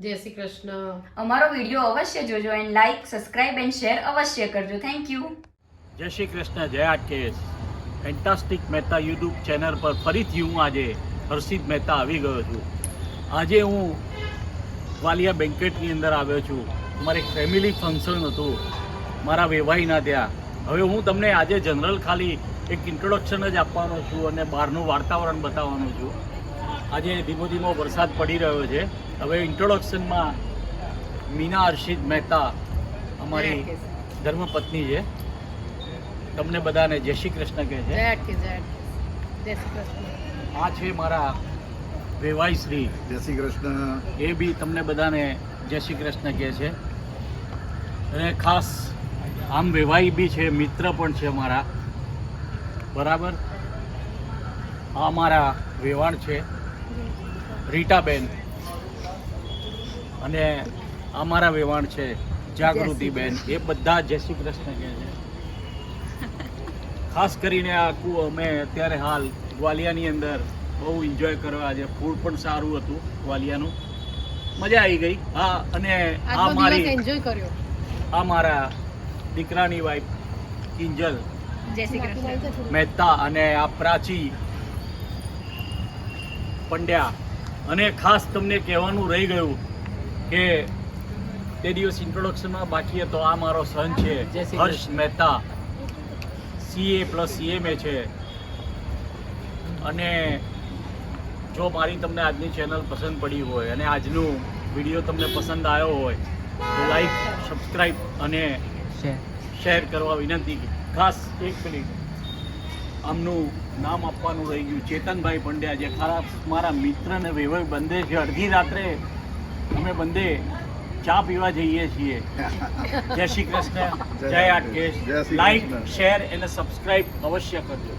જય શ્રી કૃષ્ણ. અમારો વિડીયો અવશ્ય જોજો and like subscribe and share અવશ્ય કરજો. Thank you. જય શ્રી કૃષ્ણ. જય આકેશ. ફેન્ટાસ્ટિક મહેતા યુટ્યુબ ચેનલ પર ફરીથી હું આજે હર્ષિત મહેતા આવી ગયો છું. આજે હું વાલિયા બેન્કેટની અંદર આવ્યો છું. મારે એક ફેમિલી ફંક્શન હતું મારા વેવાઈના ત્યાં. હવે હું તમને આજે જનરલ ખાલી એક ઇન્ટ્રોડક્શન જ આપવાનો છું અને બહારનું વાતાવરણ બતાવવાનું છું. આજે ધીમો ધીમો વરસાદ પડી રહ્યો છે. હવે ઇન્ટ્રોડક્શનમાં મીના હર્ષિત મહેતા અમારી ધર્મપત્ની છે. તમને બધાને જય શ્રી કૃષ્ણ કહે છે. જય શ્રી કૃષ્ણ. આ છે મારા વેવાઈ શ્રી. જય શ્રી કૃષ્ણ. એ બી તમને બધાને જય શ્રી કૃષ્ણ કહે છે. અને ખાસ આમ વેવાઈ બી છે, મિત્ર પણ છે મારા. બરાબર. આ મારા વેવાણ છે રીટાબેન અને અમારા વેવાણ છે જાગૃતિબેન. એ બધા જય શ્રી કૃષ્ણ કહે છે. ખાસ કરીને આખું અમે અત્યારે હાલ ગ્વાલિયાની અંદર બહુ એન્જોય કરવા. આજે ફૂડ પણ સારું હતું ગ્વાલિયાનું, મજા આવી ગઈ. હા, અને આ મારી એન્જોય કર્યો. આ મારા દીકરાની વાઈફ કિંજલ જય શ્રી કૃષ્ણ. મહેતા અને આ પ્રાચી પંડ્યા. અને ખાસ તમને કહેવાનું રહી ગયું કે તે દિવસ ઇન્ટ્રોડક્શનમાં બાકી હતો. આ મારો સન છે હર્ષ મહેતા, CA + CMA છે. અને જો મારી તમને આજની ચેનલ પસંદ પડી હોય અને આજનું વિડીયો તમને પસંદ આવ્યો હોય તો લાઈક, સબસ્ક્રાઈબ અને શેર કરવા વિનંતી. ખાસ એક મિનિટ, આમનું નામ આપવાનું રહી ગયું, ચેતનભાઈ પંડ્યા, જે ખાસ મારા મિત્ર અને વેવાઈ બંને છે. અડધી રાત્રે અમે બંને ચા પીવા જઈએ છીએ. જય શ્રી કૃષ્ણ. જય આકેશ. જય શ્રી લાઈક, કૃષ્ણ. શેર અને સબસ્ક્રાઈબ અવશ્ય કરજો.